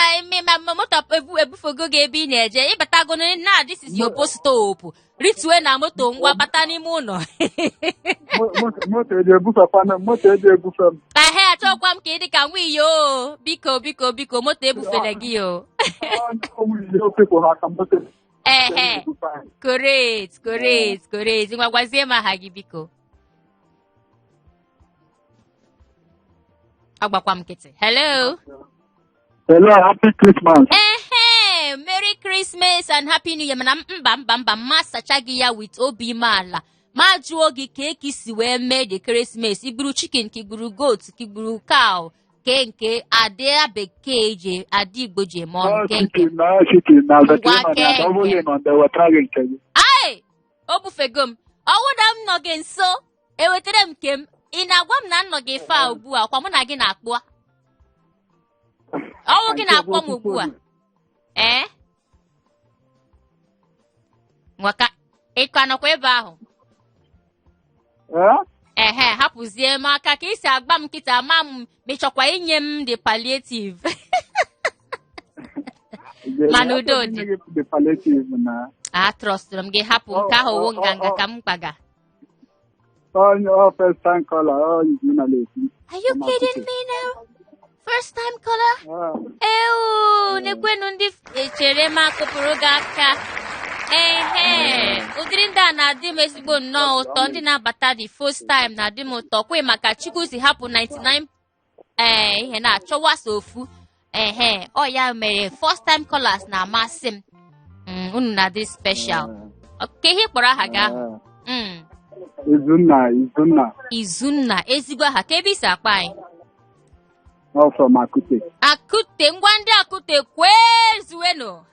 S2: moto ebufogo gị ebe ị na-eje. Ịbatago na this is your bus stop. Ritue na moto ngwa bata n'ime ụlọ.
S4: Moto eji ebufe m.
S2: Achọkwa m ka ị dị ka nwiyo. Biko moto ebufere gị o. Correct. Ngwa gwazie m aha gị biko. Agbakwa m nkịtị. Hello,
S4: Happy Christmas.
S2: Merry Christmas and Happy New Year. Mana mba, mma sacha gị ya with obi umeala. ma jụọ gị ka eki si wee mee the ekeresimesi igburu chicken ka igburu goat ka igburu cow nke adịa bekee ji adị Igbo ji eme ọnụ ai o bufego m ọwụda m nọ gị nso ewetara m nke m ị na-agwa m na m nọ gị fe a ugbu a kwa mụ na gị na-akpụ ọwụ gị na-akpọ m ugbu a nwaka ịkọ anọkwa ebe ahụ hapụzie m aka ka isi agba m nkịta ma m mechọkwa inye m the palliative mana udo dị trọstụrụ m gị hapụ nke ahụ owo nganga ka m gbaga.
S4: First time caller. Are
S2: you kidding me now? First time caller? Ew, nekwenu ndị chere m akụpụrụ gị aka. Ụdịrị ndị a na-adị m ezigbo nnọọ ụtọ, ndị na-abata the first time na-adị m ụtọ kwe maka Chukwu si hapụ 99 ihe na-achọwa sofu ọ ya mere first time callers na-amasị m. Unu na-adị special. Ka ihe kpọrọ aha gị ahụ? Izunna ezigbo aha ka ebe isi akpa anyị?
S4: From Akute.
S2: Akute, ngwa ndị Akute kwezuwenu.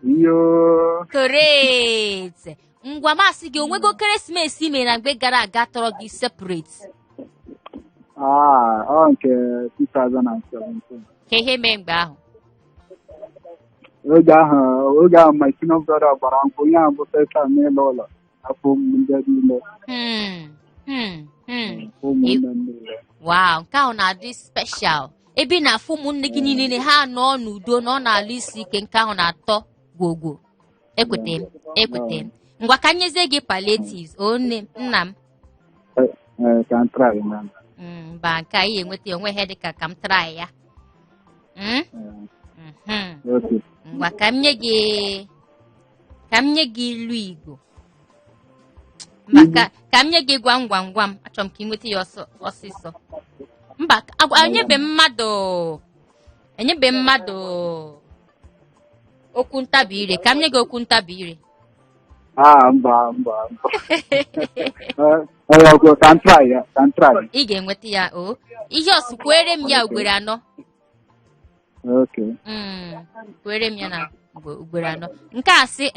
S4: Yo.
S2: Great. Ngwa masị gị onwego ekeresimesi ime na mgbe gara aga tọrọ gị separate?
S4: Nke 2017.
S2: Ka ihe mee mgbe ahụ?
S4: Oge ahụ my senior brother gbara nkwụ onye ahụ bụ first time n'ịlụ ụlọ afọ ndị niile.
S2: Wow, nke ahụ na-adị special. Ebe na-afụ ụmụnne gị niile ha nọ n'udo na ọ na-alụ isi ike, nke ahụ na-atọ gwogwo. Ekwete m. Ngwa ka nyezie gị palliatives, nna m.
S4: Ka m try na.
S2: Mba, nke anyị enweta onwe ihe dịka ka m try ya. Ngwa ka m nye gị ilu Igbo. Maka ka m nye gị gwam achọrọ m ka ị nweta ya ọsịsọ. Mba, enyebe mmadụ okwu ntabi ire. Ka m nye gị okwu ntabi ire.
S4: Mba. Ka m try.
S2: Ị ga-enweta ya ihe kwere m ya ugboro 4.
S4: Okay.
S2: Kwere m ya na ugboro 4. Nke a sị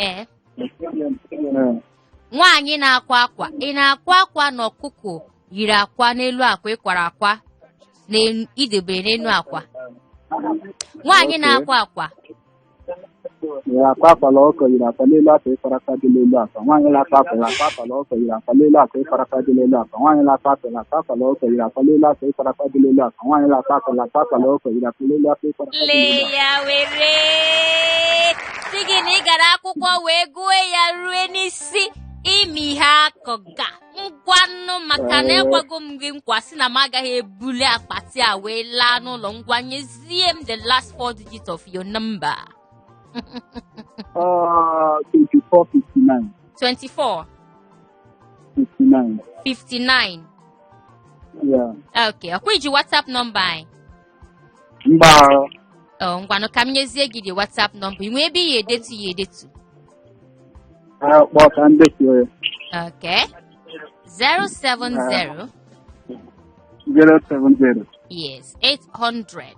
S2: nwaanyị na-akwa akwa. Ị na-akwa akwa na ọkụkọ yiri akwa n'elu akwa ịkwara akwa idebere n'elu akwa. Nwaanyị na-akwa akwa.
S4: Yiri akwa akwala ọkọ yiri akwa n'elu akwa ịkwara akwa dị n'elu akwa. Nwaanyị na-akwa akwa akwala ọkọ yiri akwa n'elu akwa ịkwara akwa dị n'elu akwa. Nwaanyị na-akwa akwa akwala ọkọ yiri akwa n'elu akwa ịkwara akwa dị n'elu akwa. Nwaanyị na-akwa akwa akwala ọkọ yiri akwa n'elu akwa ịkwara akwa dị n'elu akwa.
S2: Lee ya were. Sị gị na ị gara akwụkwọ wee gụọ ya rue n'isi. Ime ihe akọga ngwanụ maka na egwago m gị nkwa sị na m agaghị ebuli akpati a wee laa n'ụlọ. Ngwa nyezie m the last 4 digits of your number.
S4: 2459.
S2: 24.
S4: 59.
S2: 59.
S4: Yeah.
S2: Okay, ọkwa iji WhatsApp number anyị?
S4: Mba.
S2: Ngwanụ ka m nyezie gị the WhatsApp number. Ị nwee ebe ya edetu? Okay. 070.
S4: 070.
S2: Yes, 800.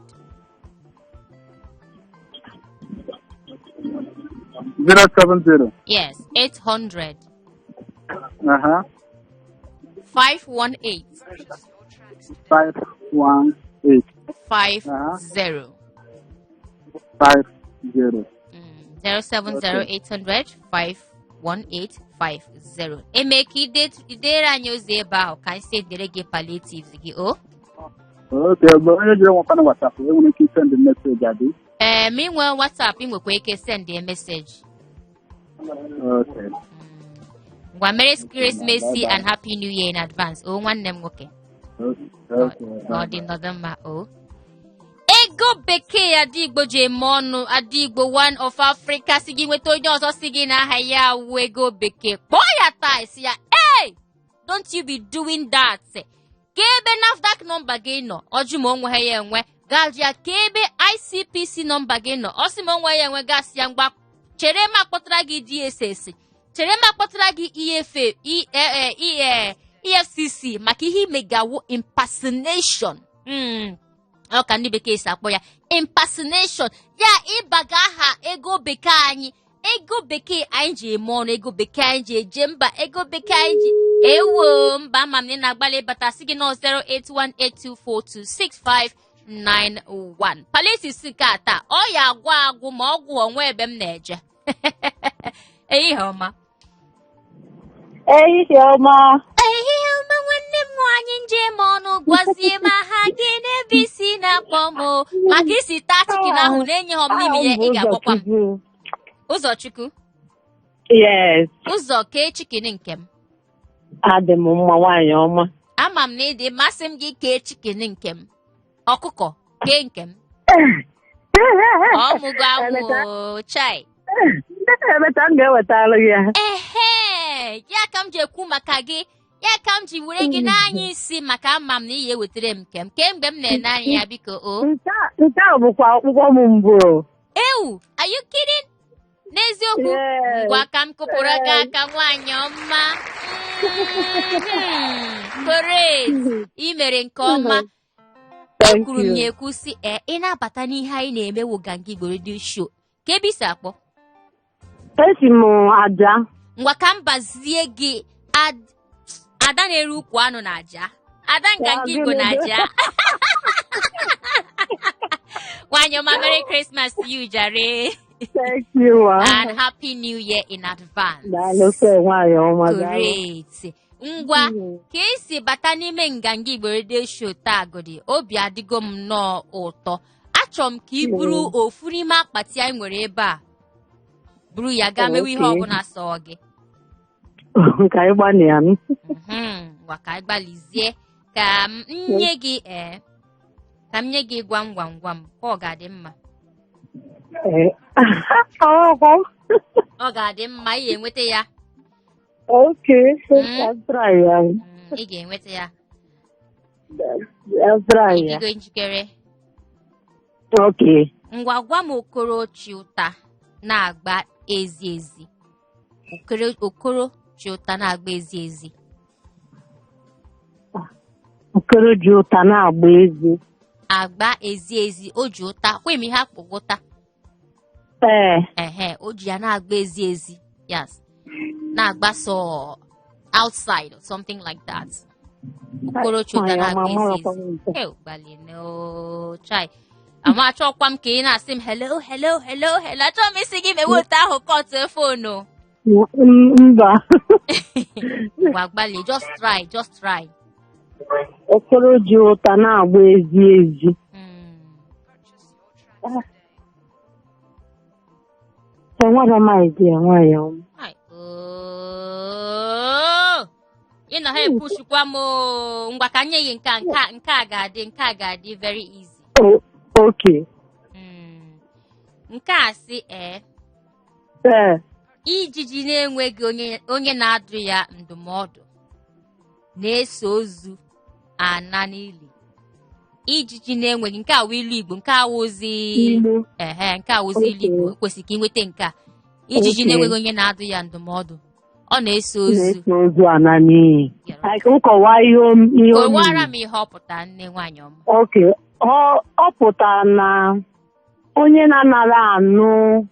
S4: 070.
S2: Yes, 800.
S4: 518.
S2: 518.
S4: 50.
S2: 070-800-51850. Eme ka idere anyị ozi ebe ahụ ka anyị si edere gị palliatives gị
S4: Okay, but onye jiri nwekwana WhatsApp enwere ike send message adị?
S2: Ma ị nwee WhatsApp ị nwekwa ike send a message.
S4: Okay.
S2: Ngwa Merry Christmas and Happy New Year in advance. Nwanne m nwoke. Ọ dị nọdụ mma ego bekee Adigbo ji eme ọnụ. Adigbo one of Africa si gị nweta onye ọzọ si gị n'aha ya wụ ego bekee. Kpọọ ya taa isi ya, hey, don't you be doing that. Ka ebe NAFDAC nọmba gị nọ, ọjụ ma onwe ya enwe gaji ya. Ka ebe ICPC nọmba gị nọ, ọ sị ma onwe ya enwe gasị ya ngwa chere ma kpọtara gị DSS. chere m akpọtara gị EFCC maka ihe imegawo impersonation. Ọ ka ndị bekee si akpọ ya impersonation. Ya ịbaga aha ego bekee anyị. Ego bekee anyị ji eme ọnụ, ego bekee anyị ji eje mba, ego bekee anyị ji ewo mba. Ama m na ị na-agbalị ịbata sị gị nọ 08182426591. Palisis nke ata ọ ya agwụ ma ọgwụ onwe ebe m na-eje. Ehihie ọma.
S3: Ehihie ọma.
S2: Ehihie ọma nwanne m nwaanyị njem ọnụ gwazie m aha gị n'ebe isi na-akpọ m maka isi taa chikin ahụ na-enye ha m n'ime ya. Ị ga-akpọkwa m Ụzọchukwu.
S3: Yes.
S2: Ụzọ kee chikin nke m.
S3: Adị m mma nwaanyị ọma.
S2: Ama m na ịdị masị m gị kee chikin nke m. Ọkụkọ kee nke m. Ọmụgo amụ chai.
S3: Emeta m ga-ewetara gị ya.
S2: Ya ka m ji ekwu maka gị. Ya ka m ji were gị n'anya isi maka ama m na iyi ewetara m nke m. Kemgbe m na-ene anya ya biko o.
S3: Nke a bụkwa akwụkwọ m mbụ.
S2: Ewu, are you kidding? N'eziokwu, ngwa ka m kụpụrụ gị aka nwaanyị ọma. Correct. I mere nke ọma. Ekwuru m ya ekwu si ị na-abata n'ihe anyị na-eme Wogangi Igbo Radio Show. Ka ebe isi akpọ?
S3: Esi m aja.
S2: Ngwa ka m bazie gị ada na-ere ukwu anụ na aja. Ada Ngangi Igbo na aja. Nwaanyị ọma, Merry Christmas to you, jare.
S3: Thank you.
S2: And Happy New Year in advance. Great. Ngwa, ka esi bata n'ime Ngangi Igbo Radio Show taa godi, obi adịgo m nnọọ ụtọ. Achọrọ m ka ị buru ofu n'ime akpati anyị nwere ebe a. Buru ya gaa mewe ihe ọbụla sọ gị.
S3: Ka anyị gbanye ya.
S2: Ngwa ka anyị gbalizie ka m nye gị gwam ọ ga-adị mma. Ọ ga-adị mma, ị ga-enweta ya.
S3: Okay, I'll try.
S2: Ị ga-enweta ya.
S3: I'll try.
S2: Ịdịgo njikere?
S3: Okay.
S2: Ngwa gwa m Okorochi ụta na-agba ezi ezi. Okorochi ụta na-agba ezi ezi.
S3: Okorochi ụta na-agba ezi.
S2: Agba ezi ezi, o ji ụta, kwe m ihe akpụgụta. O ji ya na-agba ezi ezi. Yes. Na-agba so outside or something like that. Okorochi ụta na-agba ezi ezi. Gbali no chai. Ama achọkwa m ka ị na-asị m hello. Achọrọ m isi gị mewe ụta ahụ kọtụ fonu.
S3: Mba.
S2: Ngwa gbalị, just try.
S3: Okorochi ụta na-agba ezi ezi. Enwere m idea nwaanyị ọma.
S2: Ị na ha epushikwa m ngwa ka nye gị nke a ga-adị very easy.
S3: Okay.
S2: Nke a sị ijiji na-enweghị onye na-adụ ya ndụmọdụ na-eso ozu ana n'ili. Ijiji na-enweghị, nke a wụ ilu Igbo, nke a wụzi nke a wụzi ilu Igbo, kwesịrị ka ị nweta nke a. Ijiji na-enweghị onye na-adụ ya ndụmọdụ, ọ na-eso ozu
S3: ana n'iyi.
S2: Kọwara m ihe ọ pụtara, nne nwaanyị ọma.
S3: Okay. Ọ pụtara na onye na-anara anụ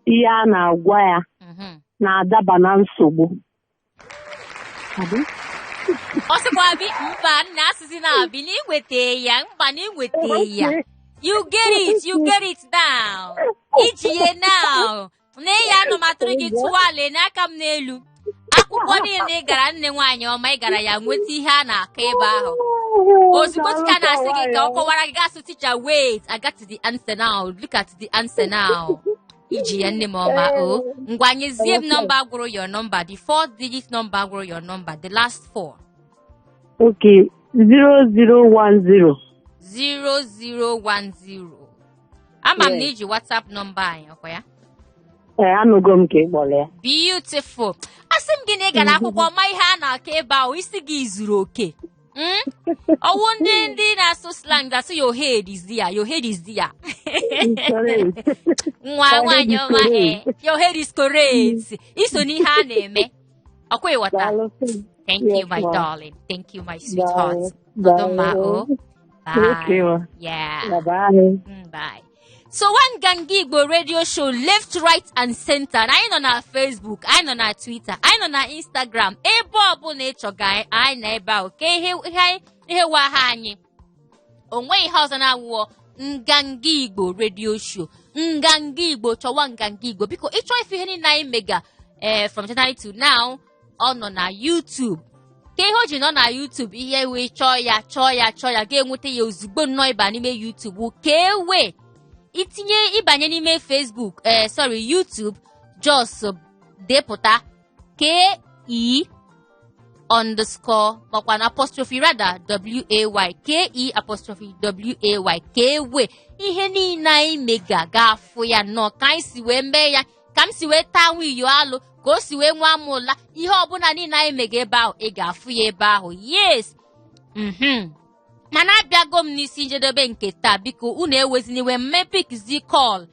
S3: ihe a na-agwa ya na-adaba na nsogbu.
S2: Ọ sịkwa gị mba nna asịsị na-abị na inweta ya, mba na inweta ya. You get it now. Iji ya now. Na ya anụmatụrụ gị tụwale n'aka m n'elu. Akwụkwọ niile ị gara, nne nwaanyị ọma, ị gara ya nweta ihe a na-akọ ebe ahụ. Ozugbo tika na-asị gị ka ọ kọwara gị gasụ teacher, wait, I got to the answer now. Look at the answer now. Iji ya nne m ọma o. Ngwa nyezie m nọmba gwụrụ your number, the 4-digit number gwụrụ your number, the last 4.
S3: Okay, 0010.
S2: 0010. Ama m na iji WhatsApp nọmba anyị, ọkwa ya?
S3: Anụgo m ka ị kpọrọ ya.
S2: Beautiful. Asị m gị na ị gara akwụkwọ ma ihe a na-akọ ebe ahụ, isi gị zuru oke. Ọwụ ndị na-asụ slang that's your head is there. Your head is there. Nwa nwanyị ọma your head is correct. Iso n'ihe a na-eme. Ọkwa ịghọta. Thank you, my darling. Thank you, my sweetheart. Bye. Yeah.
S3: Bye.
S2: Bye. So one Gangi Igbo radio show left, right, and center. I know na Facebook, I know na Twitter, I know na Instagram. Ebe ọbụla ịchọ guy, I na ebe ahụ. Ka ihe wa ha anyị. Onwe ihe ọzọ na-awụọ Ngangi Igbo radio show. Ngangi Igbo chọwa Ngangi Igbo. Biko ịchọ ife ihe niile anyị mega from January to now, ọ nọ na YouTube. Ka ihe o ji nọ na YouTube ihe wee chọọ ya ga-enweta ya ozugbo nnọọ ịba n'ime YouTube. Ka ewe itinye ịbanye n'ime Facebook YouTube just depụta KE makwa na apostrophe rather WAY KE'WAY ka ewe ihe niile anyị mega ga-afụ ya nnọọ ka anyị si wee mee ya ka m si wee taa nwa iyo alụ ka o si wee nwa amụla ihe ọbụla niile anyị mega ebe ahụ ị ga-afụ ya ebe ahụ. Yes. Mana abịago m n'isi njedebe nke taa, biko unu eweziniwe mmepikzi call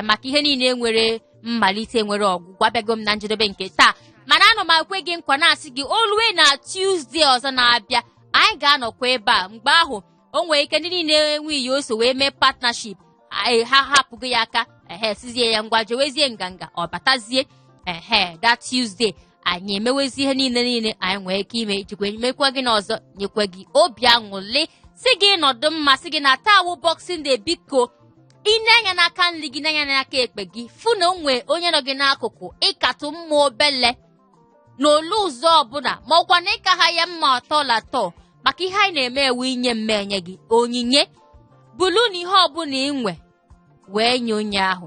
S2: maka ihe niile nwere mmalite nwere ọgwụgwụ. Abịago m na njedebe nke taa, mana anọ m akwe gị nkwa na-asị gị olue na Tuesday ọzọ na-abịa anyị ga-anọkwa ebe a. Mgbe ahụ o nwere ike ndị niile enwe iyi oso wee mee partnership ha hapụgo ya aka sizie ya ngwa jewezie nganga ọ batazie that Tuesday anyị emewezi ihe niile anyị nwere ike ime ijikwa mekwa gị n'ọzọ nyekwa gị obi aṅụrị si gị nọdụ mma si gị na taa wụ Boxing Day. Biko ịna-anya n'aka nri gị n'anya n'aka ekpe gị fụ na onwe onye nọ gị n'akụkụ ịkatụ mma obele n'olu ụzọ ọbụla ma ọkwa na ịka ha ya mma atọ maka ihe anyị na-eme ewu inye mmenye gị onyinye bulu na ihe ọbụla inwe wee nye onye ahụ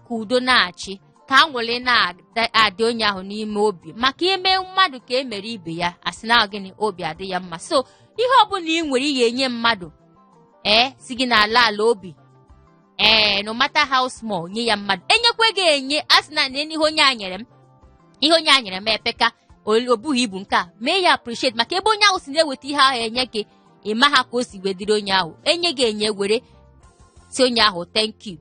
S2: ka udo na-achị ka anwụle na-adị onye ahụ n'ime obi maka ime mmadụ ka emere ibe ya asị na gịnị obi adị ya mma. So ihe ọbụla ị nwere ị ga-enye mmadụ si gị n'ala obi no matter how small nye ya mmadụ enyekwe gị enye asị na ihe onye a nyere m epeka o bughị ibu nke a mee ya appreciate maka ebe onye ahụ si na-eweta ihe ahụ enye gị ịma ha ka o si wedịrị onye ahụ enye gị enye were si onye ahụ thank you.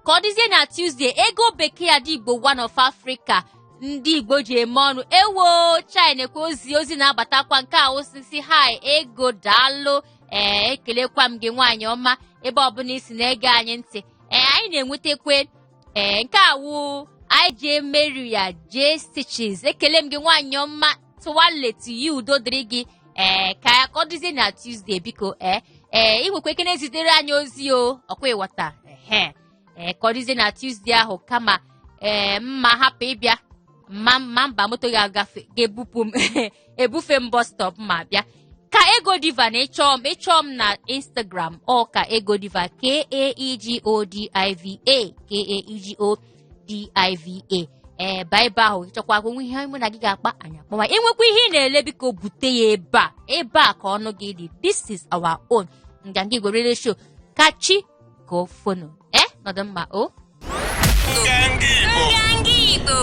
S2: Ka ọ dịzie na Tuesday ego bekee adị Igbo one of Africa ndị Igbo ji eme ọnụ ewo China kwa ozi na-abatakwa nke a osisi hi ego daalụ ekelekwa m gị nwaanyị ọma ebe ọbụla isi na-ege anyị ntị anyị na-enwetakwe nke awụ IJ Mary ya J Stitches ekele m gị nwaanyị ọma tụwale to you udo dịrị gị ka ọ dịzie na Tuesday biko inwekwa ike na-ezitere anyị ozi ọkwa ịghọta ka ọ dịzie na Tuesday ahụ kama mma hapụ ịbịa mba moto ga-agafe ga-ebupụ m ebufe m bus stop ma bịa ka Ego Diva na ịchọọ m na Instagram ka Ego Diva KAEGODIVA ebe ahụ ịchọkwa nwe ihe mụ na gị ga-akpa anya kpọma enwekwa ihe ị na-ele biko bute ya ebe a ka ọnụ gị dị. This is our own Ngangi Igbo Radio Show kachi ka ofonu nọdụ mma Ngangi Igbo